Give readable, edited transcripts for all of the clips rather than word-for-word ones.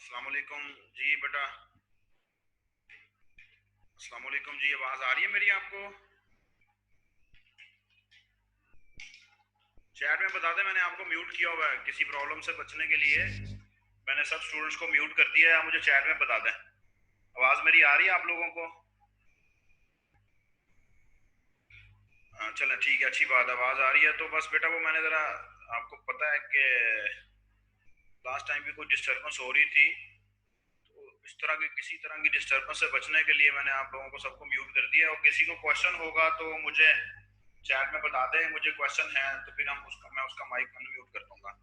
अस्सलाम वालेकुम जी बेटा। अस्सलाम वालेकुम जी, आवाज़ आ रही है मेरी आपको? चैट में बता दें, मैंने आपको म्यूट किया हुआ है किसी प्रॉब्लम से बचने के लिए। मैंने सब स्टूडेंट्स को म्यूट कर दिया है। आप मुझे चैट में बता दें, आवाज़ मेरी आ रही है आप लोगों को? चलें ठीक है, अच्छी बात, आवाज़ आ रही है। तो बस बेटा, वो मैंने ज़रा, आपको पता है कि लास्ट टाइम भी कोई डिस्टर्बेंस हो रही थी, तो इस तरह की किसी तरह की डिस्टर्बेंस से बचने के लिए मैंने आप लोगों को सबको म्यूट कर दिया। और किसी को क्वेश्चन होगा तो मुझे चैट में बता दें, मुझे क्वेश्चन है तो फिर मैं उसका माइक अनम्यूट कर दूंगा।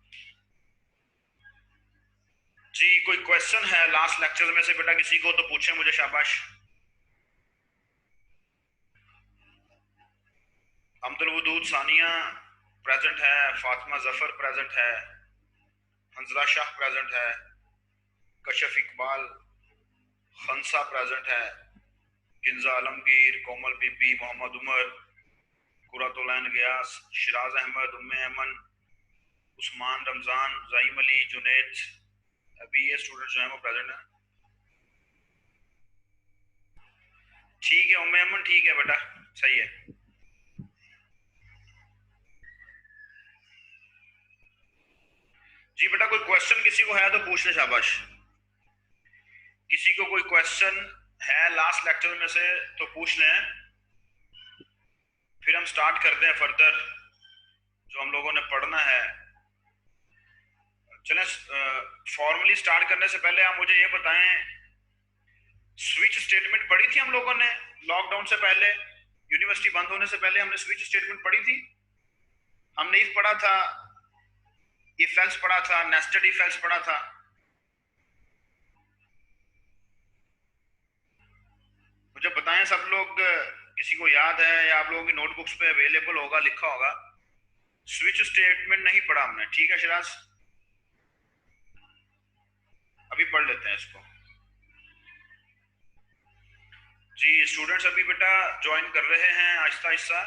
जी, कोई क्वेश्चन है लास्ट लेक्चर में से बेटा किसी को तो पूछे मुझे, शाबाश। अब्दुल वदूद सानिया प्रेजेंट है, फातिमा जफर प्रेजेंट है, हंजला शाह प्रेजेंट है, कशफ इकबाल, खनसा प्रेजेंट है, किंजा आलमगीर, कोमल बीबी, मोहम्मद उमर, कुरातुलैन गयास, शिराज अहमद, उम्मे अमन, उस्मान रमजान, ज़हीम अली, जुनैद। अभी ये स्टूडेंट जो है वो प्रेजेंट है। ठीक है उम्मे अमन, ठीक है बेटा, सही है। जी बेटा, कोई क्वेश्चन किसी को है तो पूछ ले, शाबाश। किसी को कोई क्वेश्चन है लास्ट लेक्चर में से तो पूछ लें, फिर हम स्टार्ट करते हैं फर्दर जो हम लोगों ने पढ़ना है। चलें, फॉर्मली स्टार्ट करने से पहले आप मुझे ये बताएं, स्विच स्टेटमेंट पढ़ी थी हम लोगों ने लॉकडाउन से पहले, यूनिवर्सिटी बंद होने से पहले हमने स्विच स्टेटमेंट पढ़ी थी। हमने इफ पढ़ा था, इफ एल्स पढ़ा था, नेस्टेड इफ एल्स पढ़ा था। मुझे बताएं सब लोग, किसी को याद है या आप लोगों की नोटबुक्स पे अवेलेबल होगा, लिखा होगा। स्विच स्टेटमेंट नहीं पढ़ा हमने, ठीक है शिराज? अभी पढ़ लेते हैं इसको। जी स्टूडेंट्स अभी बेटा ज्वाइन कर रहे हैं आहिस्ता आहिस्ता,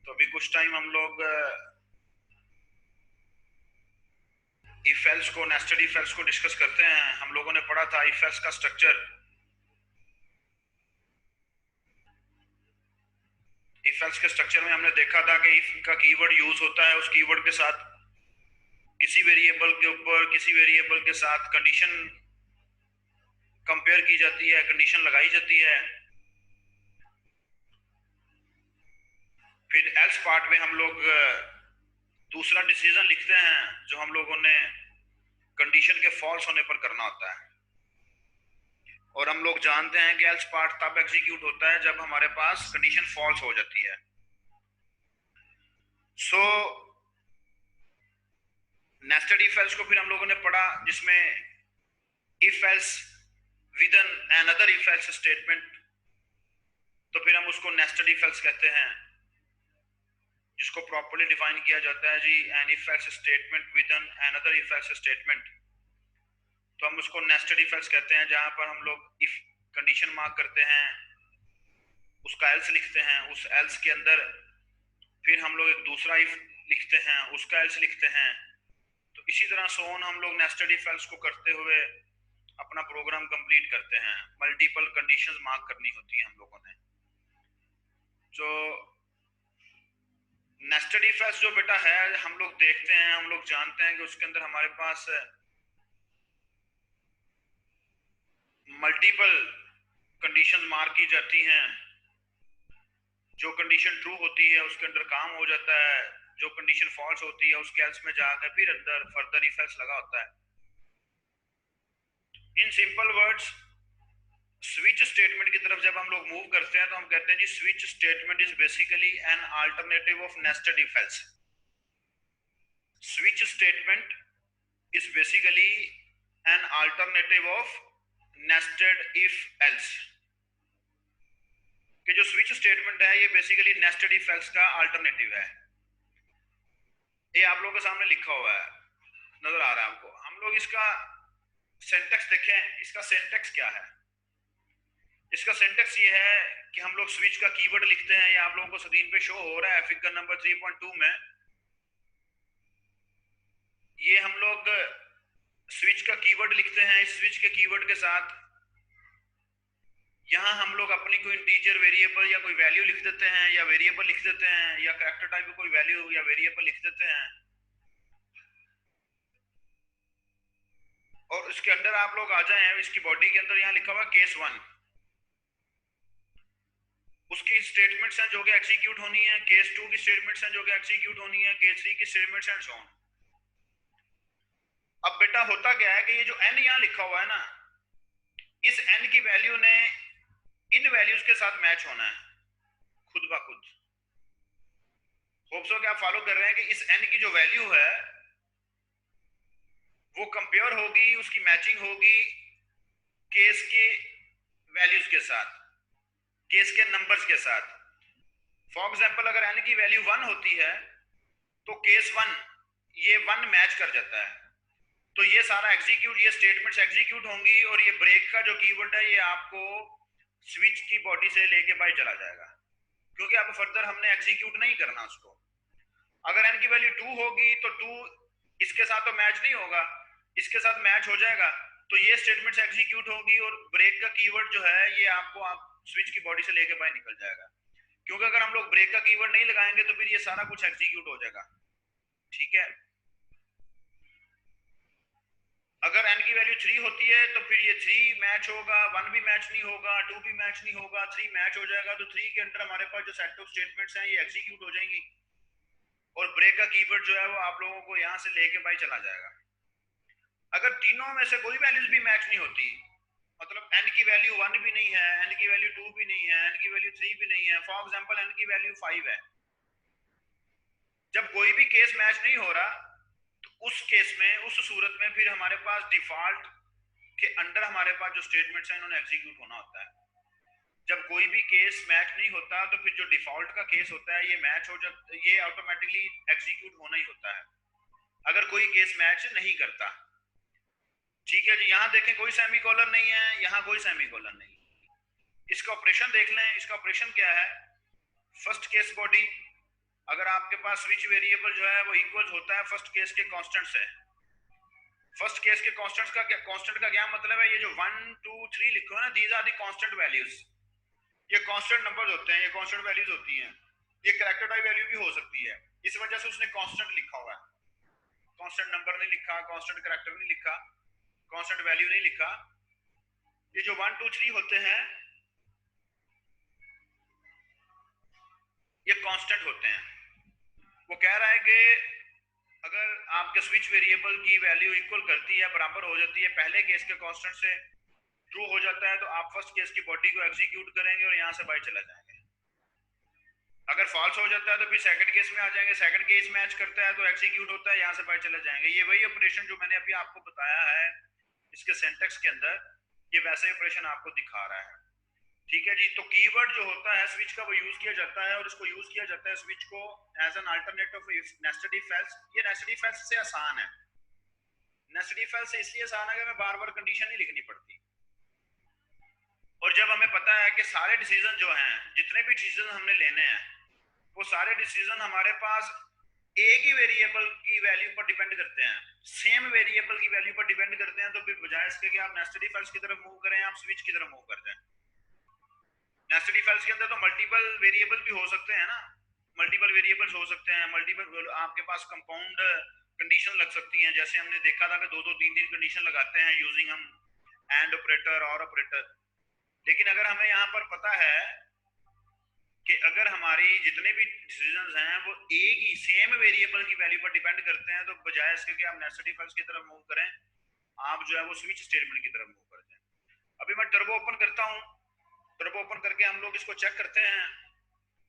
तो अभी कुछ टाइम हम लोग इफ एल्स को, नेस्टेड इफ एल्स को डिस्कस करते हैं। हम लोगों ने पढ़ा था इफ एल्स का स्ट्रक्चर। इफ एल्स के स्ट्रक्चर में हमने देखा था कि इफ का कीवर्ड यूज होता है, उस कीवर्ड के साथ किसी वेरिएबल के ऊपर किसी वेरिएबल के साथ कंडीशन कंपेयर की जाती है, कंडीशन लगाई जाती है। फिर एल्स पार्ट में हम लोग दूसरा डिसीजन लिखते हैं जो हम लोगों ने कंडीशन के फॉल्स होने पर करना होता है। और हम लोग जानते हैं कि एल्स पार्ट तब एग्जीक्यूट होता है जब हमारे पास कंडीशन फॉल्स हो जाती है। सो नेस्टेड इफ एल्स को फिर हम लोगों ने पढ़ा, जिसमें if else with an another if else statement, तो फिर हम उसको नेस्टेड इफ एल्स कहते हैं, जिसको प्रॉपर्ली डिफाइन किया जाता है जी, an if else statement with an another if else statement. तो हम उसको नेस्टेड इफ एल्स कहते हैं, जहां पर हम लोग इफ कंडीशन मार्क करते हैं, उसका एल्स लिखते हैं, उस एल्स के अंदर फिर हम लोग एक दूसरा इफ लिखते हैं, उसका एल्स लिखते हैं। तो इसी तरह सोन हम लोग नेस्टेड इफ एल्स को करते हुए अपना प्रोग्राम कंप्लीट करते हैं। मल्टीपल कंडीशंस मार्क करनी होती है हम लोगों ने। जो नेस्टेड इफ एल्स जो बेटा है, हम लोग देखते हैं, हम लोग जानते हैं कि उसके अंदर हमारे पास मल्टीपल कंडीशन मार्क की जाती हैं। जो कंडीशन ट्रू होती है उसके अंदर काम हो जाता है, जो कंडीशन फॉल्स होती है उसके एल्स में जाकर फिर अंदर फर्दर इफ एल्स लगा होता है। In simple words, switch statement की तरफ जब हम लोग मूव करते हैं तो हम कहते हैं जी switch statement is basically an alternative of nested if else. Switch statement is basically an alternative of nested if else. कि जो स्विच स्टेटमेंट है ये बेसिकली नेस्टेड इफ एल्स का अल्टरनेटिव है। ये आप लोगों के सामने लिखा हुआ है, नजर आ रहा है आपको। हम लोग इसका सिंटैक्स देखें, इसका सिंटैक्स क्या है? इसका सिंटैक्स ये है कि हम लोग स्विच का कीवर्ड लिखते हैं, ये आप लोगों को स्क्रीन पे शो हो रहा है फिगर नंबर 3.2 में। ये हम लोग स्विच का कीवर्ड लिखते हैं। इस स्विच के कीवर्ड के साथ यहाँ हम लोग अपनी कोई इंटीजर वेरिएबल या कोई वैल्यू लिख देते हैं, या वेरिएबल लिख देते हैं, या कैरेक्टर टाइप में कोई वैल्यू या वेरिएबल लिख देते हैं। और इसके अंदर आप लोग आ जाए, इसकी बॉडी के अंदर यहाँ लिखा हुआ केस 1, उसकी स्टेटमेंट्स हैं जो कि एग्जीक्यूट होनी है। केस 2 की स्टेटमेंट्स हैं जो कि एग्जीक्यूट होनी है। केस 3 की स्टेटमेंट्स एंड सो ऑन। अब बेटा होता क्या है कि ये जो n यहाँ लिखा हुआ है ना, इस n की वैल्यू ने इन वैल्यूज के साथ मैच होना है खुद ब खुद। होप सो कि आप फॉलो कर रहे हैं कि इस n की जो वैल्यू है वो कंपेयर होगी, उसकी मैचिंग होगी केस के वैल्यूज के साथ, केस के नंबर्स के साथ। फॉर एग्जांपल अगर n की वैल्यू 1 होती है तो केस 1 ये 1 मैच कर जाता है, तो ये सारा एग्जीक्यूट, ये स्टेटमेंट्स एग्जीक्यूट होंगी। और ये ब्रेक का जो कीवर्ड है ये आपको स्विच की बॉडी से लेके बाहर चला जाएगा, क्योंकि अब फर्दर हमने एग्जीक्यूट नहीं करना उसको। अगर n की वैल्यू 2 होगी तो 2 इसके साथ तो मैच नहीं होगा, इसके साथ मैच हो जाएगा, तो ये स्टेटमेंट्स एग्जीक्यूट होगी और ब्रेक का कीवर्ड जो है ये आपको आप स्विच की बॉडी से लेके बाहर निकल जाएगा। क्योंकि अगर हम लोग ब्रेक का कीवर्ड नहीं लगाएंगे तो फिर ये सारा कुछ एग्जीक्यूट हो जाएगा। ठीक है, अगर n की वैल्यू 3 होती है तो फिर ये 3 मैच होगा, 1 भी मैच नहीं होगा, 2 भी मैच नहीं होगा, 3 मैच हो जाएगा। तो 3 के अंदर हमारे पास जो सेट ऑफ स्टेटमेंट्स हैं ये एग्जीक्यूट हो जाएंगी और ब्रेक का कीवर्ड जो है वो आप लोगों को यहां से लेके बाहर चला जाएगा। अगर तीनों में से कोई वैल्यूज भी मैच नहीं होती, मतलब n की वैल्यू 1 भी नहीं है, n की वैल्यू 2 भी नहीं है, n की वैल्यू 3 भी नहीं है, फॉर एग्जांपल n की वैल्यू 5 है, जब कोई भी केस मैच नहीं हो रहा तो उस केस में, उस सूरत में फिर हमारे पास डिफॉल्ट के अंडर हमारे पास जो स्टेटमेंट्स हैं इन्होंने एग्जीक्यूट होना होता है। जब कोई भी केस मैच नहीं होता तो फिर जो डिफॉल्ट का केस होता है ये मैच हो जाता, ये ऑटोमेटिकली एग्जीक्यूट होना ही होता है अगर कोई केस मैच नहीं करता। ठीक है जी, यहाँ देखें कोई सेमी कॉलन नहीं है, यहाँ कोई सेमी कॉलन नहीं। इसका ऑपरेशन देख लें, इसका ऑपरेशन क्या है। फर्स्ट केस बॉडी, अगर आपके पास स्विच वेरिएबल जो है वो इक्वल होता है फर्स्ट केस के कांस्टेंट से। फर्स्ट केस के कांस्टेंट्स का क्या, कांस्टेंट का क्या मतलब है, ये जो 1 2 3 लिखो है ना, these are the constant values. ये कांस्टेंट नंबर्स होते हैं, ये कांस्टेंट वैल्यूज होती हैं। ये कैरेक्टर टाइप वैल्यू भी हो सकती है, इस वजह से उसने कांस्टेंट लिखा हुआ है। कांस्टेंट नंबर नहीं लिखा, कांस्टेंट कैरेक्टर नहीं लिखा, कांस्टेंट वैल्यू नहीं लिखा। ये जो 1 2 3 होते हैं ये कांस्टेंट होते हैं। वो कह रहा है कि अगर आपके स्विच वेरिएबल की वैल्यू इक्वल करती है, बराबर हो जाती है पहले केस के कांस्टेंट से, ट्रू हो जाता है, तो आप फर्स्ट केस की बॉडी को एग्जीक्यूट करेंगे और यहां से बाहर चला जाएंगे। अगर फॉल्स हो जाता है तो फिर सेकंड केस में आ जाएंगे, सेकंड केस मैच करता है तो एग्जीक्यूट होता है, यहां से बाहर चले जाएंगे। ये वही ऑपरेशन जो मैंने अभी आपको बताया है इसके सिंटैक्स के अंदर, ये वैसे ऑपरेशन आपको दिखा रहा है। ठीक है जी, तो कीवर्ड जो होता है स्विच का वो यूज किया जाता है, और इसको यूज किया जाता है स्विच को as an alternative nested if else. ये नेस्टेड इफ एल्स से आसान है। नेस्टेड इफ एल्स से इसलिए आसान है कि हमें बार बार कंडीशन नहीं लिखनी पड़ती, और जब हमें पता है कि सारे डिसीजन जो हैं, जितने भी डिसीजन हमने लेने हैं, वो सारे डिसीजन हमारे पास एक ही वेरिएबल की वैल्यू पर डिपेंड करते हैं, सेम वेरिएबल की वैल्यू पर डिपेंड करते हैं, तो फिर बजाय इसके कि आप नेस्टेड इफ एल्स की तरफ मूव करें, आप स्विच की तरफ मूव कर जाएं। नेस्टेड इफ एल्स के अंदर तो मल्टीपल वेरिएबल भी हो सकते हैं ना, मल्टीपल वेरिएबल्स हो सकते हैं, मल्टीपल आपके पास कंपाउंड कंडीशन लग सकती हैं, जैसे हमने देखा था कि 2 2 3 3 कंडीशन लगाते हैं यूजिंग हम एंड ऑपरेटर और ऑपरेटर। लेकिन अगर हमें यहाँ पर पता है कि अगर हमारी जितने भी डिसीजंस हैं वो एक ही सेम वेरिएबल की वैल्यू पर डिपेंड करते हैं, तो बजाय इसके कि आप नेस्टेड इफ एल्स की तरफ मूव करें, आप जो है वो स्विच स्टेटमेंट की तरफ मूव कर जाएं। अभी मैं टर्बो ओपन करता हूँ, टर्बो ओपन करके हम लोग इसको चेक करते हैं,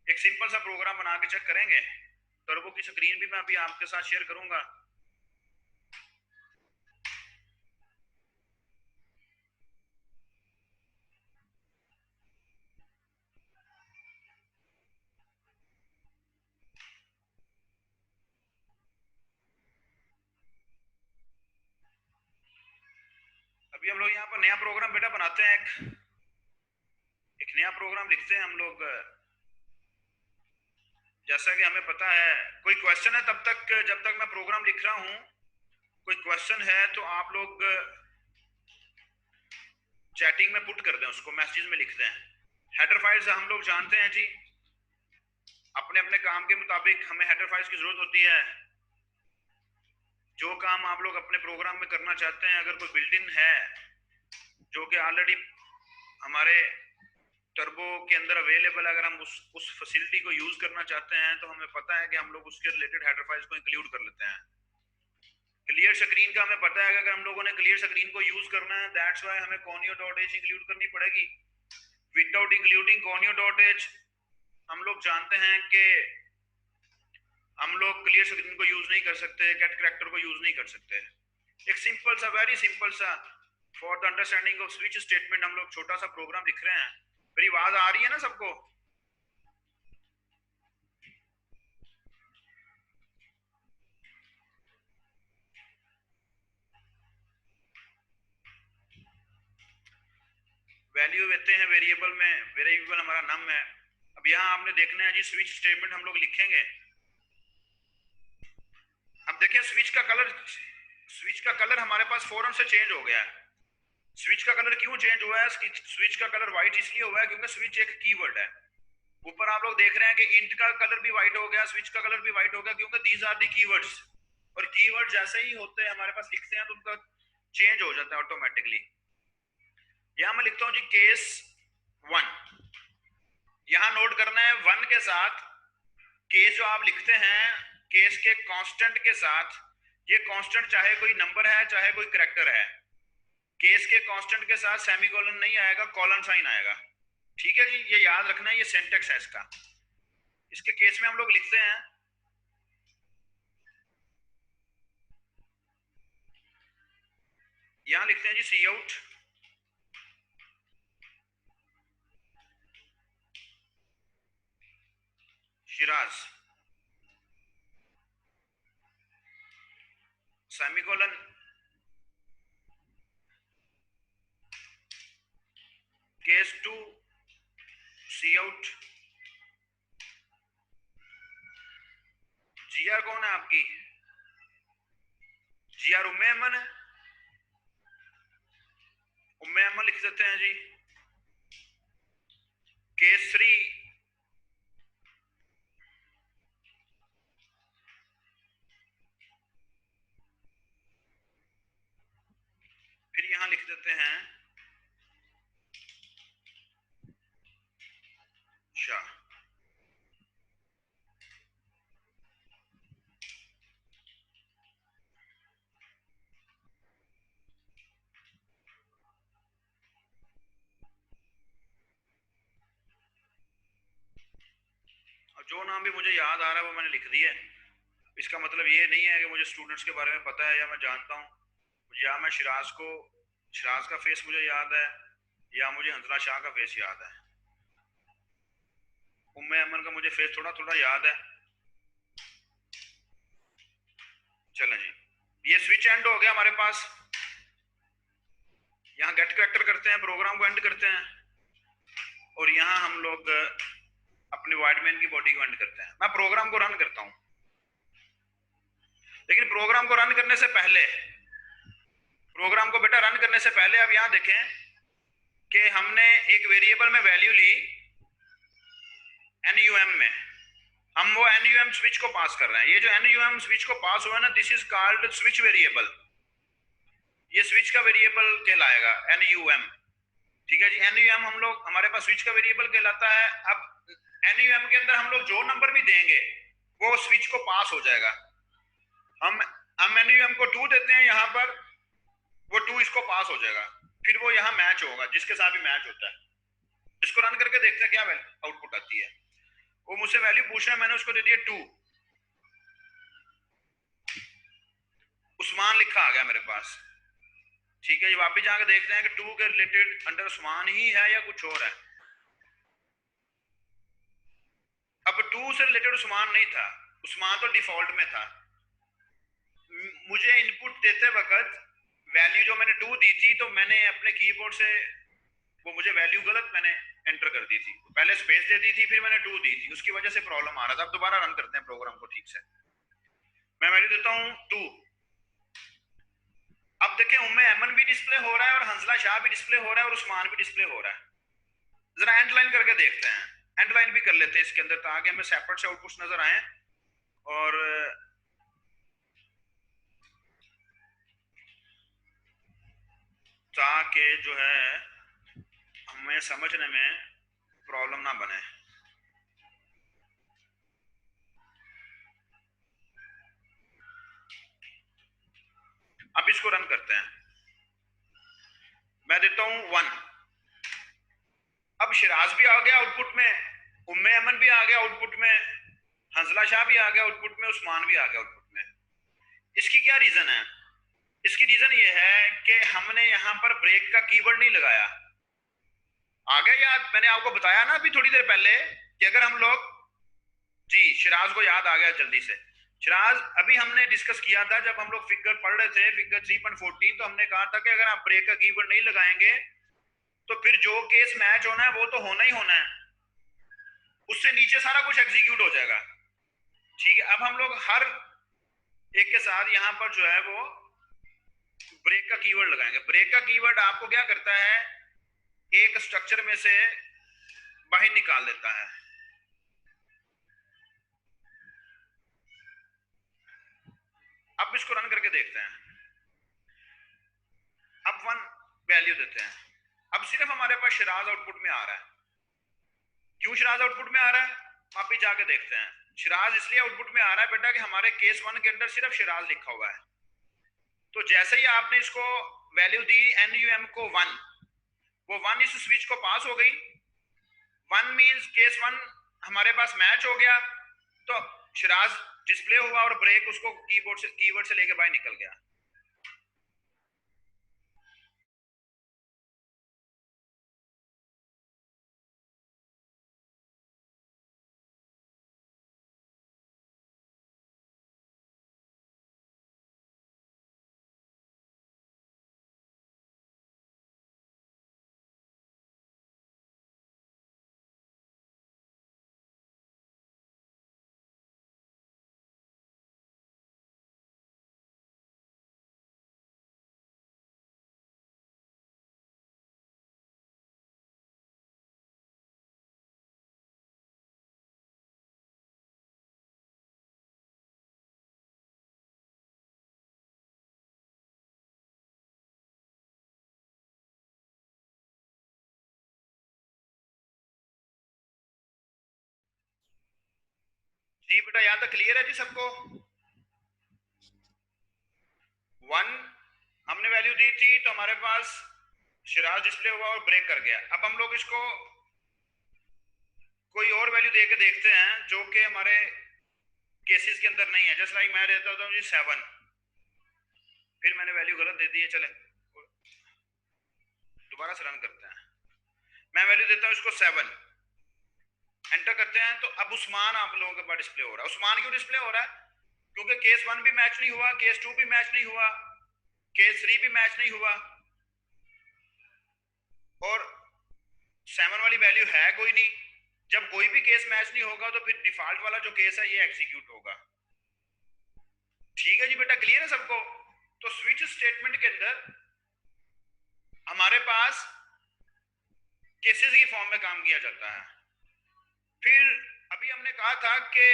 एक सिंपल सा प्रोग्राम बना के चेक करेंगे। टर्बो की स्क्रीन भी मैं अभी आपके साथ शेयर करूंगा। अभी हम लोग यहाँ पर नया प्रोग्राम बेटा बनाते हैं, एक नया प्रोग्राम लिखते हैं हम लोग। जैसा कि हमें पता है, कोई क्वेश्चन है तब तक, जब तक मैं प्रोग्राम लिख रहा हूँ कोई क्वेश्चन है तो आप लोग चैटिंग में पुट कर दें, उसको मैसेज में लिख दें। हेडर फाइल्स हम लोग जानते हैं जी, अपने अपने काम के मुताबिक हमें हेडर फाइल्स की जरूरत होती है। जो काम आप लोग अपने प्रोग्राम में करना चाहते हैं, अगर कोई बिल्ट इन है जो कि ऑलरेडी हमारे टर्बो के अंदर अवेलेबल, अगर हम उस फैसिलिटी को यूज करना चाहते हैं तो हमें पता है कि हम लोग उसके रिलेटेड हेडर फाइल्स को इंक्लूड कर लेते हैं। क्लियर स्क्रीन का हमें पता है कि अगर हम लोगों ने क्लियर स्क्रीन को यूज करना है, दैट्स व्हाई हमें conio.h इंक्लूड करनी पड़ेगी। विदाउट इंक्लूडिंग conio.h हम लोग जानते हैं कि हम लोग क्लियर स्क्रीन को यूज नहीं कर सकते, कैट करैक्टर को यूज नहीं कर सकते। एक सिंपल सा, वेरी सिंपल सा for the understanding off switch statement हम लोग छोटा सा प्रोग्राम लिख रहे हैं। मेरी आवाज आ रही है ना सबको? वैल्यू देते हैं वेरिएबल में, वेरिएबल हमारा नम है। अब यहाँ आपने देखना है जी, स्विच स्टेटमेंट हम लोग लिखेंगे। अब देखिए स्विच का कलर हमारे पास फौरन से चेंज हो गया है। स्विच का कलर क्यों चेंज हुआ है? स्विच का कलर व्हाइट इसलिए हुआ है क्योंकि स्विच एक कीवर्ड है। ऊपर आप लोग देख रहे हैं कि इंट का कलर भी व्हाइट हो गया, स्विच का कलर भी व्हाइट हो गया, क्योंकि दीज आर द कीवर्ड्स। और कीवर्ड जैसे ही होते हैं हमारे पास लिखते हैं तो उनका चेंज हो जाता है ऑटोमेटिकली। यहां मैं लिखता हूं जी केस 1। यहां नोट करना है 1 के साथ केस जो आप लिखते हैं, केस के कांस्टेंट के साथ, ये कांस्टेंट चाहे कोई नंबर है चाहे कोई करैक्टर है, केस के कांस्टेंट के साथ सेमीकोलन नहीं आएगा, कॉलन साइन आएगा। ठीक है जी, ये याद रखना है, ये सिंटैक्स है इसका। इसके केस में हम लोग लिखते हैं, यहां लिखते हैं जी सी आउट शिराज सेमीकोलन केस 2 सी आउट। जीआर कौन है आपकी? जीआर उम्मे अमन है, उम्मे अमन लिख देते हैं जी। केस 3 फिर यहां लिख देते हैं शाह। जो नाम भी मुझे याद आ रहा है वो मैंने लिख दिया है। इसका मतलब ये नहीं है कि मुझे स्टूडेंट्स के बारे में पता है या मैं जानता हूँ। या मैं शिराज का फेस मुझे याद है, या मुझे हंसला शाह का फेस याद है। उम्मे अमन का मुझे फेस थोड़ा थोड़ा याद है। चलें जी, ये स्विच एंड हो गया हमारे पास। यहाँ गेट करैक्टर करते हैं, प्रोग्राम को एंड करते हैं, और यहाँ हम लोग अपने वाइडमैन की बॉडी को एंड करते हैं। मैं प्रोग्राम को रन करता हूँ, लेकिन प्रोग्राम को रन करने से पहले, प्रोग्राम को बेटा रन करने से पहले आप यहाँ देखें कि हमने एक वेरिएबल में वैल्यू ली NUM में, हम वो NUM स्विच को पास कर रहे हैं। ये जो NUM स्विच को पास हुआ है ना, this is called switch variable. ये स्विच का वेरिएबल कहलाएगा NUM। ठीक है जी, NUM हम लोग, हमारे पास स्विच का वेरिएबल कहलाता है। अब NUM के अंदर हम लोग जो नंबर भी देंगे वो स्विच को पास हो जाएगा। हम NUM को 2 देते हैं यहाँ पर, वो 2 इसको पास हो जाएगा, फिर वो यहाँ मैच होगा जिसके साथ भी मैच होता है। इसको रन करके देखते हैं क्या आउटपुट आती है। वो मुझसे वैल्यू पूछ रहा है, मैंने उसको दे दिया 2। उस्मान लिखा आ गया मेरे पास। ठीक है जी, वापिस जाकर देखते हैं कि 2 के रिलेटेड अंडर उस्मान ही है या कुछ और है। अब 2 से रिलेटेड उस्मान नहीं था, उस्मान तो डिफॉल्ट में था। मुझे इनपुट देते वक्त वैल्यू जो मैंने 2 दी थी, तो मैंने अपने कीबोर्ड से वो मुझे वैल्यू गलत मैंने एंटर कर दी थी। पहले स्पेस दे दी थी, फिर मैंने 2 दी थी, उसकी वजह से प्रॉब्लम आ रहा था। अब दोबारा रन करते हैं प्रोग्राम को ठीक से। मैं वैल्यू देता हूं 2, अब देखें उम्मे ऐमन भी डिस्प्ले हो रहा है और हंसला शाह भी डिस्प्ले हो रहा है और उस्मान भी डिस्प्ले हो रहा है। जरा एंड लाइन करके देखते हैं, एंड लाइन भी कर लेते हैं इसके अंदर ताकि हमें सेपरेट से आउटपुट्स नजर आए और ताकि जो है हमें समझने में प्रॉब्लम ना बने। अब इसको रन करते हैं, मैं देता हूं 1। अब शिराज भी आ गया आउटपुट में, उम्मे अमन भी आ गया आउटपुट में, हंसला शाह भी आ गया आउटपुट में, उस्मान भी आ गया आउटपुट में। इसकी क्या रीजन है? इसकी रीजन ये है कि हमने यहां पर ब्रेक का कीवर्ड नहीं लगाया। आ गया याद? मैंने आपको बताया ना अभी थोड़ी देर पहले कि अगर हम लोग, जी शिराज को याद आ गया जल्दी से। शिराज अभी हमने डिस्कस किया था जब हम लोग फिगर पढ़ रहे थे, फिगर 3.14, तो हमने कहा था कि अगर आप ब्रेक का कीवर्ड नहीं लगाएंगे तो फिर जो केस मैच होना है वो तो होना ही होना है, उससे नीचे सारा कुछ एग्जीक्यूट हो जाएगा। ठीक है, अब हम लोग हर एक के साथ यहां पर जो है वो ब्रेक का कीवर्ड लगाएंगे। ब्रेक का कीवर्ड आपको क्या करता है, एक स्ट्रक्चर में से बाहर निकाल देता है। अब इसको रन करके देखते हैं। अब 1 वैल्यू देते हैं। अब सिर्फ हमारे पास शिराज आउटपुट में आ रहा है। क्यों शिराज आउटपुट में आ रहा है? वापिस जाके देखते हैं। शिराज इसलिए आउटपुट में आ रहा है बेटा कि हमारे केस 1 के अंदर सिर्फ शिराज लिखा हुआ है। तो जैसे ही आपने इसको वैल्यू दी NUM को 1, वो 1 इस स्विच को पास हो गई। 1 मींस केस 1 हमारे पास मैच हो गया, तो शिराज डिस्प्ले हुआ और ब्रेक उसको कीवर्ड से लेके बाहर निकल गया। जी बेटा यहां तक क्लियर है जी सबको? 1 हमने वैल्यू दी थी तो हमारे पास शिराज डिस्प्ले हुआ और ब्रेक कर गया। अब हम लोग इसको कोई और वैल्यू दे के देखते हैं जो कि हमारे केसेस के अंदर नहीं है। जैसे लाइक मैं देता हूं जी 7, फिर मैंने वैल्यू गलत दे दी है, चले दोबारा से रन करते हैं। मैं वैल्यू देता हूं इसको 7, एंटर करते हैं। तो अब उस्मान आप लोगों के पास डिस्प्ले हो रहा है। उस्मान क्यों डिस्प्ले हो रहा है? क्योंकि केस 1 भी मैच नहीं हुआ, केस 2 भी मैच नहीं हुआ, केस 3 भी मैच नहीं हुआ और 7 वाली वैल्यू है कोई नहीं। जब कोई भी केस मैच नहीं होगा तो फिर डिफॉल्ट वाला जो केस है ये एग्जीक्यूट होगा। ठीक है जी बेटा, क्लियर है सबको? तो स्विच स्टेटमेंट के अंदर हमारे पास केसेस की फॉर्म में काम किया जाता है। फिर अभी हमने कहा था कि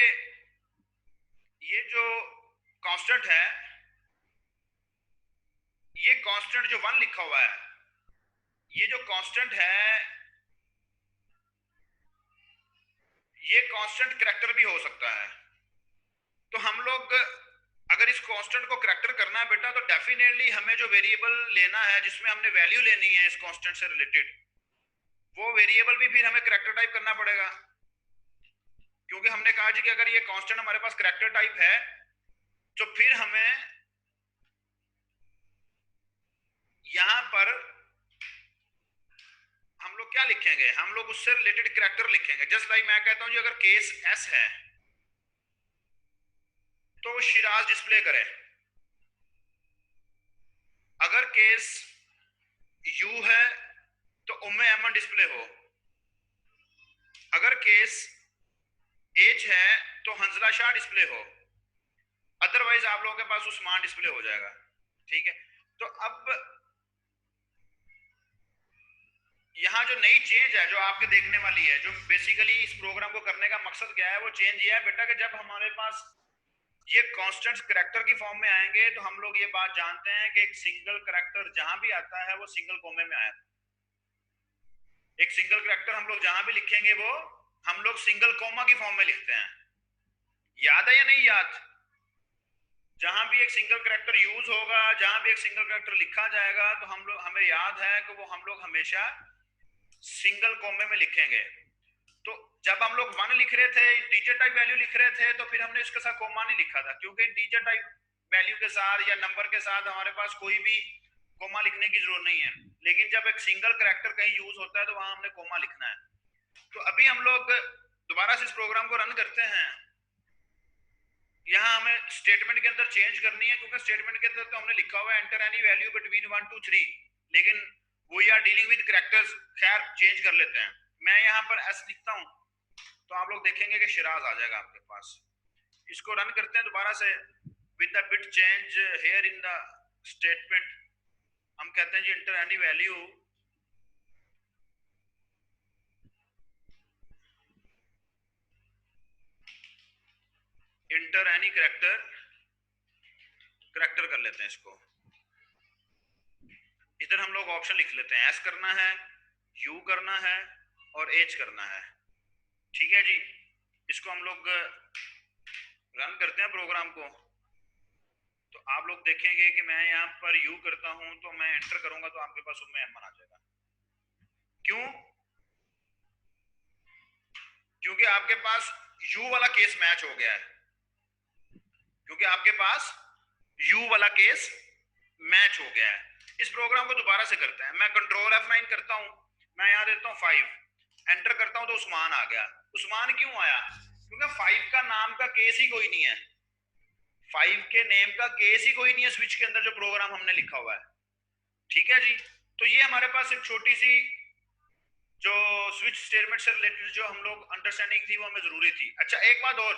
ये जो कांस्टेंट है, ये कांस्टेंट जो 1 लिखा हुआ है, ये जो कांस्टेंट है ये कांस्टेंट करैक्टर भी हो सकता है। तो हम लोग अगर इस कांस्टेंट को करैक्टर करना है बेटा तो डेफिनेटली हमें जो वेरिएबल लेना है जिसमें हमने वैल्यू लेनी है इस कांस्टेंट से रिलेटेड, वो वेरिएबल भी फिर हमें करैक्टर टाइप करना पड़ेगा। क्योंकि हमने कहा जी कि अगर ये कांस्टेंट हमारे पास करैक्टर टाइप है तो फिर हमें यहां पर हम लोग क्या लिखेंगे, हम लोग उससे रिलेटेड करैक्टर लिखेंगे। जस्ट लाइक मैं कहता हूं जी अगर केस S है तो शिराज डिस्प्ले करे, अगर केस U है तो उम्मे अमन डिस्प्ले हो, अगर केस H है तो हंसला शाह डिस्प्ले हो, अदरवाइज आप लोगों के पास उस्मान डिस्प्ले हो जाएगा। ठीक है, तो अब यहाँ जो नई चेंज है जो आपके देखने वाली है, जो बेसिकली इस प्रोग्राम को करने का मकसद क्या है, वो चेंज ये है बेटा कि जब हमारे पास ये कांस्टेंट्स करैक्टर की फॉर्म में आएंगे तो हम लोग ये बात जानते हैं कि एक सिंगल करैक्टर जहां भी आता है वो सिंगल कोमे में आया। एक सिंगल करैक्टर हम लोग जहां भी लिखेंगे वो हम लोग सिंगल कोमा की फॉर्म में लिखते हैं। याद है या नहीं याद? जहां भी एक सिंगल करैक्टर यूज होगा, जहां भी एक सिंगल करैक्टर लिखा जाएगा तो हम लोग, हमें याद है कि वो हम लोग हमेशा सिंगल कोमे में लिखेंगे। तो जब हम लोग वन लिख रहे थे, इंटीजर टाइप वैल्यू लिख रहे थे, तो फिर हमने इसके साथ कोमा नहीं लिखा था, क्योंकि इंटीजर टाइप वैल्यू के साथ या नंबर के साथ हमारे पास कोई भी कोमा लिखने की जरूरत नहीं है। लेकिन जब एक सिंगल करैक्टर कहीं यूज होता है तो वहां हमने कोमा लिखना है। तो अभी हम लोग दोबारा से इस प्रोग्राम को रन करते हैं। यहाँ हमें स्टेटमेंट के अंदर चेंज करनी है, क्योंकि स्टेटमेंट के अंदर तो हमने लिखा हुआ है एंटर एनी वैल्यू बिटवीन 1 2 3, लेकिन we are dealing with characters. खैर चेंज कर लेते हैं। मैं यहाँ पर एस लिखता हूँ तो आप लोग देखेंगे कि शिराज आ जाएगा आपके पास। इसको रन करते हैं दोबारा से। With the bit change here in the statement हम कहते हैं जी enter any value enter any character, character कर लेते हैं इसको। इधर हम लोग ऑप्शन लिख लेते हैं, एस करना है, यू करना है और एच करना है। ठीक है जी, इसको हम लोग रन करते हैं प्रोग्राम को। तो आप लोग देखेंगे कि मैं यहाँ पर यू करता हूं तो मैं एंटर करूंगा तो आपके पास उसमें एम आ जाएगा। क्यों? क्योंकि आपके पास यू वाला केस मैच हो गया है। क्योंकि आपके पास यू वाला केस मैच हो गया है। इस प्रोग्राम को दोबारा से करते हैं। मैं कंट्रोल F9 करता हूं, मैं यहां देता हूं 5, एंटर करता हूं तो उस्मान आ गया। उस्मान क्यों आया? क्योंकि 5 का नाम का केस ही कोई नहीं है। 5 के नेम का केस ही कोई नहीं है स्विच के अंदर जो प्रोग्राम हमने लिखा हुआ है। ठीक है जी, तो ये हमारे पास एक छोटी सी जो स्विच स्टेटमेंट से रिलेटेड जो हम लोग अंडरस्टैंडिंग थी वो हमें जरूरी थी। अच्छा एक बात और,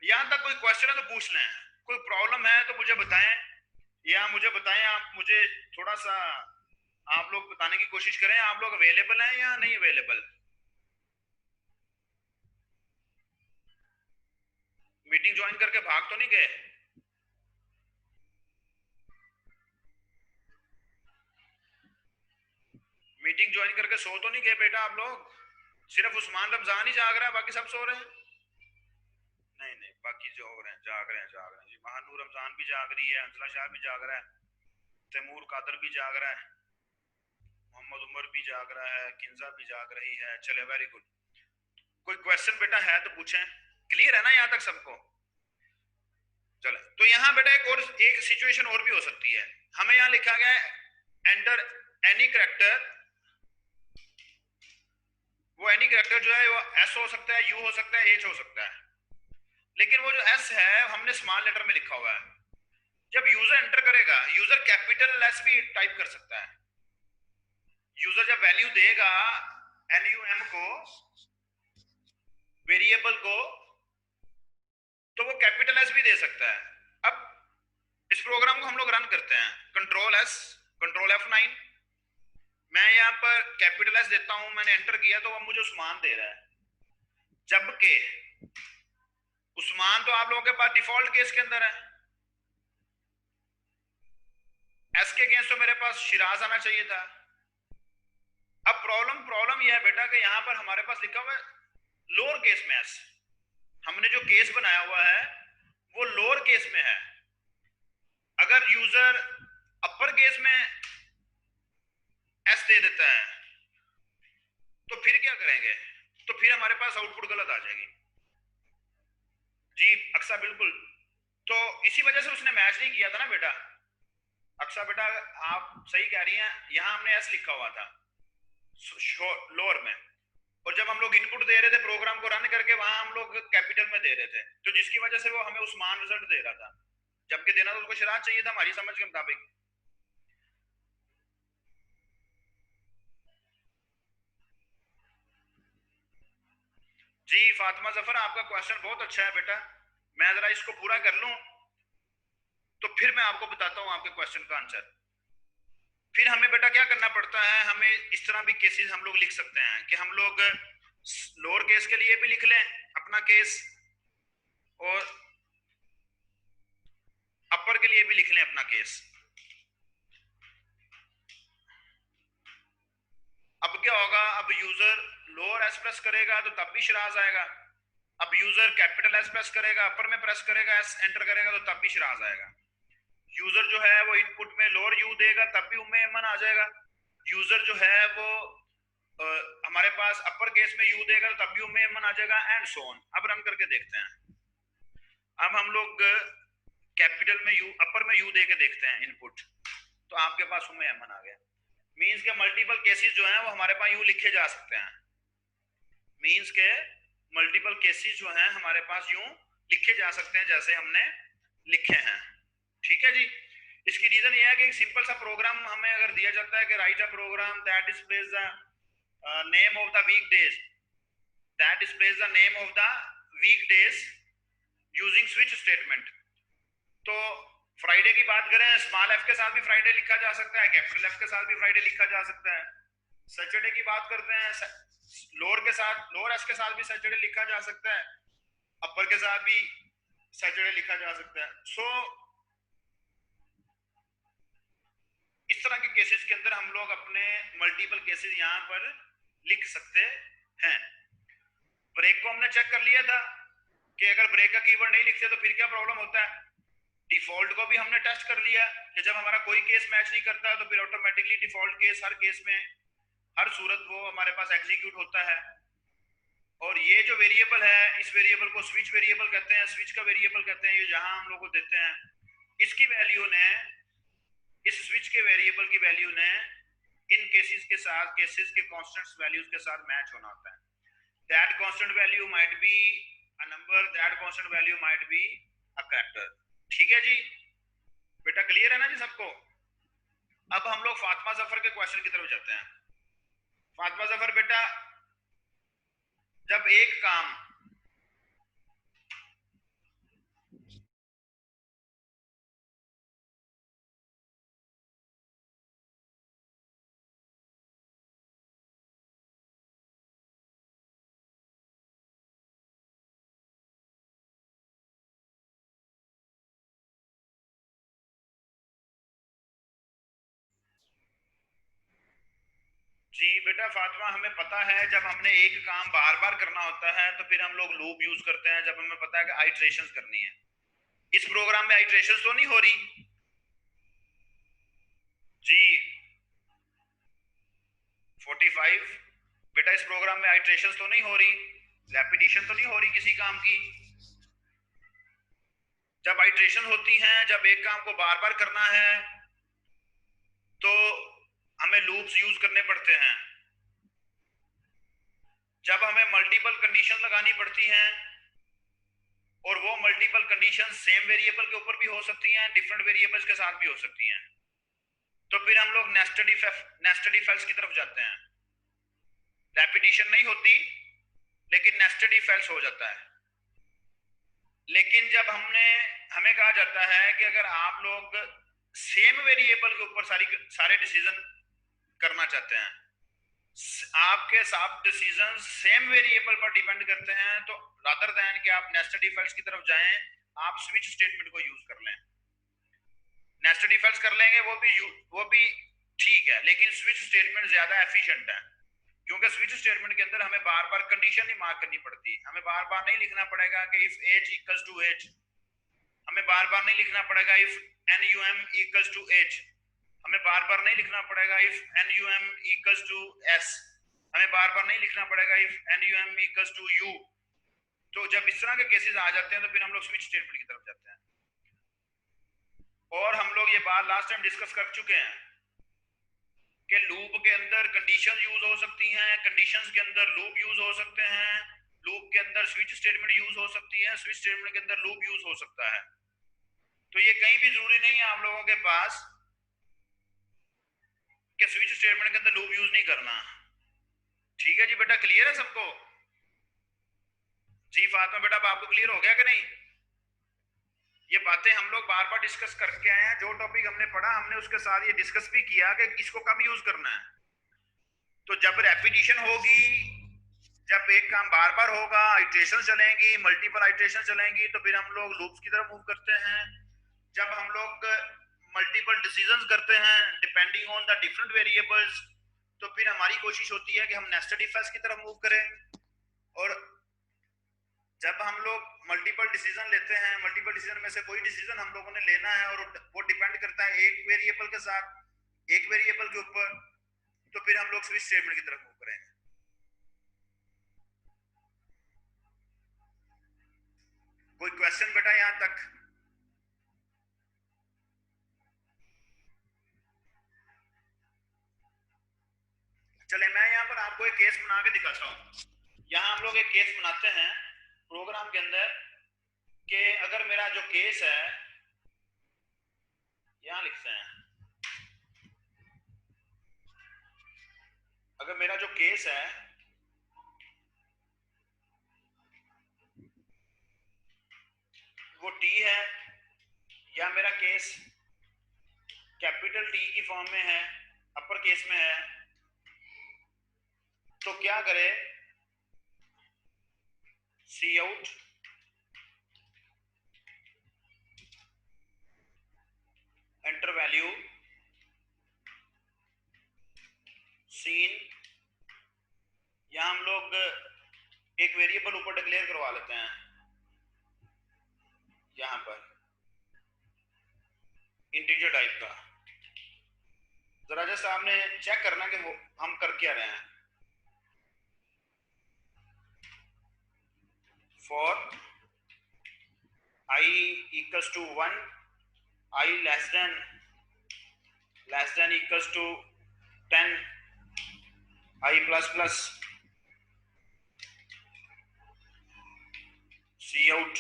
यहां तक कोई क्वेश्चन है तो पूछ लें, कोई प्रॉब्लम है तो मुझे बताएं, या मुझे बताएं, आप मुझे थोड़ा सा आप लोग बताने की कोशिश करें आप लोग अवेलेबल हैं या नहीं अवेलेबल। मीटिंग ज्वाइन करके भाग तो नहीं गए? मीटिंग ज्वाइन करके सो तो नहीं गए बेटा आप लोग? सिर्फ उस्मान रमजान ही जाग रहा है, बाकी सब सो रहे हैं? नहीं नहीं, बाकी जो हो रहे हैं जाग रहे हैं, जाग रहे हैं जी। महानूर रमजान भी जाग रही है, अंजला शाह भी जाग रहा है, तैमूर कादर भी जाग रहा है, मोहम्मद उमर भी जाग रहा है, किंजा भी जाग रही है। चले वेरी गुड। कोई क्वेश्चन बेटा है तो पूछें। क्लियर है ना यहाँ तक सबको? चले, तो यहाँ बेटा एक सिचुएशन और भी हो सकती है। हमें यहाँ लिखा गया है एंटर एनी करेक्टर। वो एनी करेक्टर जो है वो एस हो सकता है, यू हो सकता है, एच हो सकता है। लेकिन वो जो एस है हमने स्मॉल लेटर में लिखा हुआ है। जब यूजर एंटर करेगा, यूजर कैपिटल एस भी टाइप कर सकता है। यूजर जब वैल्यू देगा NUM को, वेरिएबल को, तो वो कैपिटल एस भी दे सकता है। अब इस प्रोग्राम को हम लोग रन करते हैं। कंट्रोल एस, कंट्रोल F9, मैं यहाँ पर कैपिटल एस देता हूं, मैंने एंटर किया तो वो मुझे उस्मान दे रहा है। जबकि उस्मान तो आप लोगों के पास डिफॉल्ट केस के अंदर है, एस के अगेंस्ट तो मेरे पास शिराज आना चाहिए था। अब प्रॉब्लम यह है बेटा कि यहाँ पर हमारे पास लिखा हुआ है लोअर केस में एस। हमने जो केस बनाया हुआ है वो लोअर केस में है। अगर यूजर अपर केस में एस दे देता है तो फिर क्या करेंगे? तो फिर हमारे पास आउटपुट गलत आ जाएगी जी। अक्सा बिल्कुल, तो इसी वजह से उसने मैच नहीं किया था ना बेटा। अक्सा बेटा आप सही कह रही हैं, यहां हमने एस लिखा हुआ था लोअर में, और जब हम लोग इनपुट दे रहे थे प्रोग्राम को रन करके वहां हम लोग कैपिटल में दे रहे थे, तो जिसकी वजह से वो हमें उस्मान रिजल्ट दे रहा था, जबकि देना तो उसको शिराज चाहिए था हमारी समझ के मुताबिक। जी फातिमा जफर, आपका क्वेश्चन बहुत अच्छा है बेटा। मैं जरा इसको पूरा कर लूं। तो फिर मैं आपको बताता हूं आपके क्वेश्चन का आंसर। फिर हमें बेटा क्या करना पड़ता है, हमें इस तरह भी केसेस हम लोग लिख सकते हैं कि हम लोग लोअर केस के लिए भी लिख लें अपना केस और अपर के लिए भी लिख लें अपना केस। अब क्या होगा, अब यूजर लोअर एस प्रेस करेगा तो तब भी शराज आएगा, अब यूजर कैपिटल एस प्रेस करेगा, अपर में प्रेस करेगा, एस एंटर करेगा तो तब भी शराज आएगा। यूजर जो है वो इनपुट में लोअर यू देगा तब भी उम्मे अमन आ जाएगा। यूजर जो है वो हमारे पास अपर केस में यू देगा तो तब भी उम्मे अमन आ जाएगा, एंड सो ऑन। अब रन करके देखते हैं। अब हम लोग कैपिटल में यू, अपर में यू दे के देखते हैं इनपुट, तो आपके पास उम्मे अमन आ गया। मींस के मल्टीपल केसेस जो हैं वो हमारे पास यूं लिखे जा सकते हैं। मींस के मल्टीपल केसेस जो हैं हमारे पास यूं लिखे जा सकते हैं जैसे हमने लिखे हैं। ठीक है जी। इसकी रीजन ये है कि सिंपल सा प्रोग्राम हमें अगर दिया जाता है कि write a program that displays the name of the week days, that displays the name of the week days using switch statement. तो फ्राइडे की बात करें, स्मॉल एफ के साथ भी फ्राइडे लिखा जा सकता है, कैपिटल एफ के साथ भी फ्राइडे लिखा जा सकता है। सैटरडे की बात करते हैं, लोअर के साथ, लोअर एस के साथ भी सैटरडे लिखा जा सकता है, अपर के साथ भी सैटरडे लिखा जा सकता है। सो इस तरह के केसेस के अंदर हम लोग अपने मल्टीपल केसेस यहां पर लिख सकते हैं। ब्रेक को हमने चेक कर लिया था कि अगर ब्रेक का कीवर्ड नहीं लिखते तो फिर क्या प्रॉब्लम होता है। डिफॉल्ट को भी हमने टेस्ट कर लिया कि जब हमारा कोई केस मैच नहीं करता तो फिर ऑटोमेटिकली डिफॉल्ट केस हर केस में, हर सूरत वो हमारे पास एग्जीक्यूट होता है। और ये जो वेरिएबल है, इस वेरिएबल को स्विच वेरिएबल कहते हैं, स्विच का वेरिएबल कहते हैं, ये जहां हम लोग को देते हैं, इसकी वैल्यू ने, इस स्विच के वेरिएबल की वैल्यू ने इन केसेस के साथ, केसेस के कांस्टेंट्स वैल्यूज के साथ मैच होना होता है। That constant value might be a number, that constant value might be a character. ठीक है जी, बेटा क्लियर है ना जी सबको। अब हम लोग फातिमा जफर के क्वेश्चन की तरफ जाते हैं। फातिमा जफर बेटा, जब एक काम जी बेटा फातिमा, हमें पता है जब हमने एक काम बार बार करना होता है तो फिर हम लोग लूप यूज करते हैं, जब हमें पता है कि आइट्रेशंस करनी है। इस प्रोग्राम में आइट्रेशंस तो नहीं हो रही जी। 45 बेटा, इस प्रोग्राम में आइट्रेशंस तो नहीं हो रही, रेपिटेशन तो नहीं हो रही किसी काम की। जब आइट्रेशन होती हैं, जब एक काम को बार बार करना है तो हमें लूप्स यूज करने पड़ते हैं। जब हमें मल्टीपल कंडीशन लगानी पड़ती हैं, और वो मल्टीपल कंडीशन सेम वेरिएबल के ऊपर भी हो सकती हैं, डिफरेंट वेरिएबल्स के साथ भी हो सकती हैं, तो फिर हम लोग नेस्टेड इफ एल्स की तरफ जाते हैं। रेपिटेशन नहीं होती लेकिन नेस्टेड इफ एल्स हो जाता है। लेकिन जब हमें कहा जाता है कि अगर आप लोग सेम वेरिएबल के ऊपर सारे डिसीजन करना चाहते हैं, आपके सब डिसीजन सेम वेरिएबल पर डिपेंड करते हैं, तो रादर देन कि आप नेस्टेड इफ एल्स की तरफ जाएं, आप स्विच स्टेटमेंट को यूज कर लें। नेस्टेड इफ एल्स कर लेंगे वो भी ठीक है, लेकिन स्विच स्टेटमेंट ज्यादा एफिशिएंट है, क्योंकि स्विच स्टेटमेंट के अंदर हमें बार बार कंडीशन नहीं मार्क करनी पड़ती। हमें बार बार नहीं लिखना पड़ेगा कि if age equals to age, हमें बार बार नहीं लिखना पड़ेगा if num equals to age, हमें बार बार नहीं लिखना पड़ेगा if num equals to s, हमें बार बार नहीं लिखना पड़ेगा if num equals to u। तो जब इस तरह के केसेस आ जाते हैं तो फिर हम लोग स्विच स्टेटमेंट की तरफ जाते हैं। और हम लोग ये बात लास्ट टाइम डिस्कस कर चुके हैं कि लूप के अंदर कंडीशन यूज हो सकती हैं, कंडीशंस के अंदर लूप यूज हो सकते हैं, लूप के अंदर स्विच स्टेटमेंट यूज हो सकती है, स्विच स्टेटमेंट के अंदर लूप यूज हो सकता है। तो ये कहीं भी जरूरी नहीं है आप लोगों के पास कि स्विच स्टेटमेंट के अंदर लूप यूज नहीं करना। ठीक है जी बेटा, क्लियर है सबको। जी फातिमा बेटा, अब आपको क्लियर हो गया कि नहीं। ये बातें हम लोग बार बार डिस्कस करके आए हैं। जो टॉपिक हमने पढ़ा हमने उसके साथ ये डिस्कस भी किया कि इसको कब यूज करना है। तो जब रेपिटेशन होगी, जब एक काम बार बार होगा, आइट्रेशन चलेंगी, मल्टीपल आइट्रेशन चलेंगी, तो फिर हम लोग लूप्स की तरफ मूव करते हैं। जब हम लोग मल्टीपल डिसीजंस करते हैं depending on the different variables, तो फिर हमारी कोशिश होती है कि हम नेस्टेड इफ एल्स की तरफ मूव करें। और जब हम लोग मल्टीपल डिसीजन लेते हैं, मल्टीपल डिसीजन में से कोई डिसीजन हम लोगों ने लेना है और वो डिपेंड करता है एक वेरिएबल के साथ, एक वेरिएबल के ऊपर, तो फिर हम लोग स्विच स्टेटमेंट की तरफ मूव करेंगे। कोई क्वेश्चन बेटा यहां तक? चले मैं यहां पर आपको एक केस बना के दिखाता हूं। यहां हम लोग एक केस बनाते हैं प्रोग्राम के अंदर कि अगर मेरा जो केस है, यहां लिखते हैं, अगर मेरा जो केस है वो टी है, या मेरा केस कैपिटल टी की फॉर्म में है, अपर केस में है, तो क्या करे, सी आउट एंटर वैल्यू सीन। यहां हम लोग एक वेरिएबल ऊपर डिक्लेयर करवा लेते हैं, यहां पर इंटीजर टाइप का। जरा जैसा आपने चेक करना कि वो हम कर क्या रहे हैं। For i equals to 1, i less than equals to 10, i plus plus, cout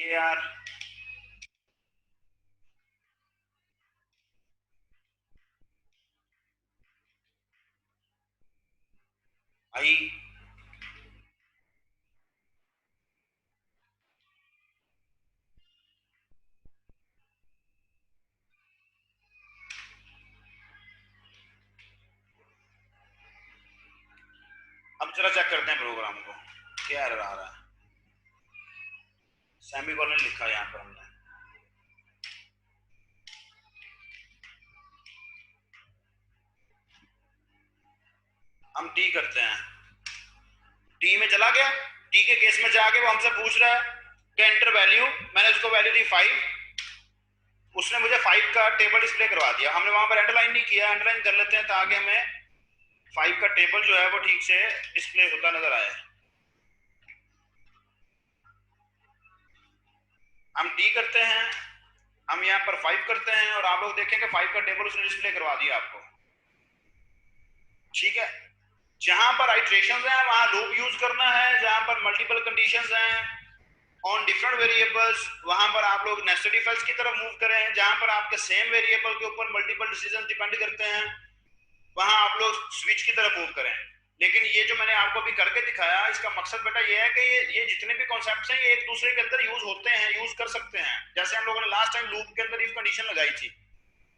var i। अब जरा चेक करते हैं प्रोग्राम को, क्या एरर आ रहा है। सेमीकोलन लिखा है यहां पर हमने, हम टी करते हैं, टी में चला गया, टी के केस में जाके वो हमसे पूछ रहा है कि एंटर वैल्यू, मैंने उसको वैल्यू दी 5, उसने मुझे 5 का टेबल डिस्प्ले करवा दिया। हमने वहां पर अंडरलाइन नहीं किया, अंडरलाइन कर लेते हैं ताकि हमें 5 का टेबल जो है वो ठीक से डिस्प्ले होता नजर आए। हम टी करते हैं, हम यहाँ पर 5 करते हैं, और आप लोग देखें कि 5 का टेबल उसने डिस्प्ले करवा दिया आपको। ठीक है, जहां पर आइट्रेशंस हैं वहां लूप यूज करना है, जहां पर मल्टीपल कंडीशंस हैं ऑन डिफरेंट वेरिएबल्स वहां पर आप लोग नेस्टेड इफ एल्स की तरफ मूव करें। जहां पर आपके सेम वेरिएबल के ऊपर मल्टीपल डिसीजन डिपेंड करते हैं वहां आप लोग स्विच की तरफ मूव करें। लेकिन ये जो मैंने आपको अभी करके दिखाया, इसका मकसद बेटा ये है कि ये जितने भी कॉन्सेप्ट्स हैं ये एक दूसरे के अंदर यूज होते हैं, यूज कर सकते हैं। जैसे हम लोगों ने लास्ट टाइम लूप के अंदर इफ कंडीशन लगाई थी,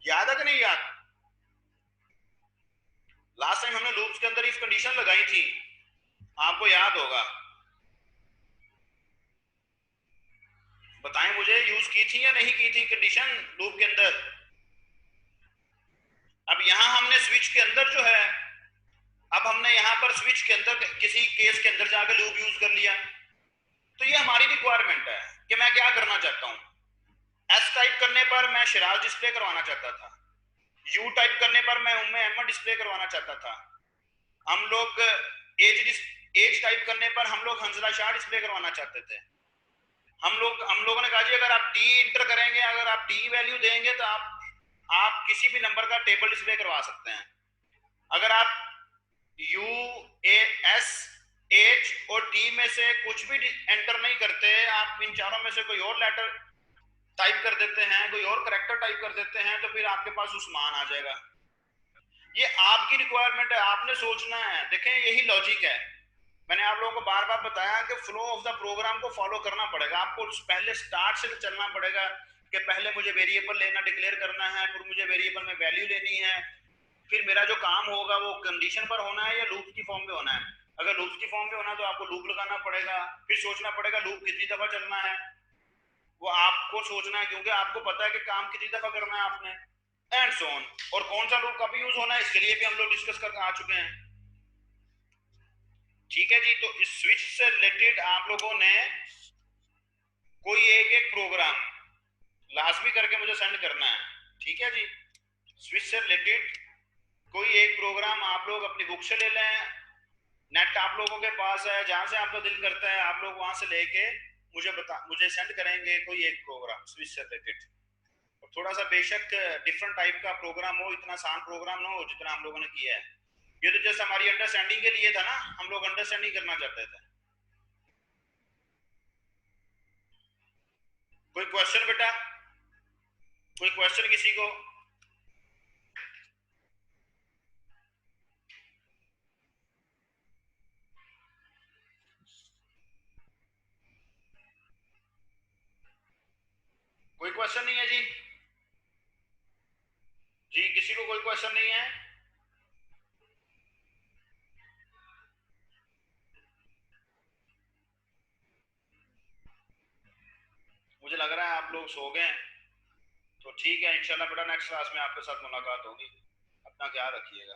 याद है कि नहीं याद? लास्ट टाइम हमने लूप्स के अंदर इफ कंडीशन लगाई थी, आपको याद होगा, बताएं मुझे, यूज की थी या नहीं की थी कंडीशन लूप के अंदर? अब यहां हमने स्विच के अंदर जो है, अब हमने यहां पर स्विच के अंदर किसी केस के अंदर जाकर लूप यूज कर लिया, तो ये हमारी रिक्वायरमेंट है कि मैं क्या करना चाहता हूं। एस टाइप करने पर मैं शिराज डिस्प्ले करवाना चाहता था, यू टाइप करने पर मैं उम्मे अहमद डिस्प्ले करवाना चाहता था, हम लोग एज टाइप करने पर हम लोग हंसला शाह डिस्प्ले करवाना चाहते थे। हम लोगों ने कहा जी अगर आप टी इंटर करेंगे, अगर आप टी वैल्यू देंगे तो आप किसी भी नंबर का टेबल डिस्प्ले करवा सकते हैं। अगर आप यू ए एस एच और टी में से कुछ भी एंटर नहीं करते, आप इन चारों में से कोई और लेटर टाइप कर देते हैं, कोई और करेक्टर टाइप कर देते हैं, तो फिर आपके पास उस्मान आ जाएगा। ये आपकी रिक्वायरमेंट है, आपने सोचना है। देखें यही लॉजिक है, मैंने आप लोगों को बार बार बताया कि फ्लो ऑफ द प्रोग्राम को फॉलो करना पड़ेगा आपको, पहले स्टार्ट से चलना पड़ेगा कि पहले मुझे वेरिएबल लेना, डिक्लेयर करना है, फिर मुझे वेरिएबल में वैल्यू लेनी है, फिर मेरा जो काम होगा वो कंडीशन पर होना है या लूप की फॉर्म में होना है। अगर लूप की फॉर्म में होना है तो आपको लूप लगाना पड़ेगा, फिर सोचना पड़ेगा लूप कितनी दफा चलना है, वो आपको सोचना है क्योंकि आपको पता है कि काम कितनी दफा करना है आपने, एंड सो ऑन। और कौन सा लूप कब यूज होना है इसके लिए भी हम लोग डिस्कस करके आ चुके हैं। ठीक है जी, तो इस स्विच से रिलेटेड आप लोगों ने कोई एक एक प्रोग्राम लाजमी करके मुझे सेंड करना है, ठीक है जी। स्विच से रिलेटेड कोई एक प्रोग्राम आप लोग अपनी बुक से ले लें, नेट आप लोगों के पास है, जहां से आपका दिल करता है आप लोग वहां से लेके मुझे सेंड करेंगे कोई एक प्रोग्राम स्विच से रिलेटेड। और थोड़ा सा बेशक डिफरेंट टाइप का प्रोग्राम हो, इतना आसान प्रोग्राम ना हो जितना हम लोगों ने किया है। ये तो जस्ट हमारी अंडरस्टैंडिंग के लिए था ना, हम लोग अंडरस्टैंडिंग करना चाहते थे। कोई क्वेश्चन बेटा, कोई क्वेश्चन किसी को? कोई क्वेश्चन नहीं है जी? जी किसी को कोई क्वेश्चन नहीं है? मुझे लग रहा है आप लोग सो गए हैं। तो ठीक है, इंशाल्लाह बेटा नेक्स्ट क्लास में आपके साथ मुलाकात होगी। अपना ख्याल रखिएगा।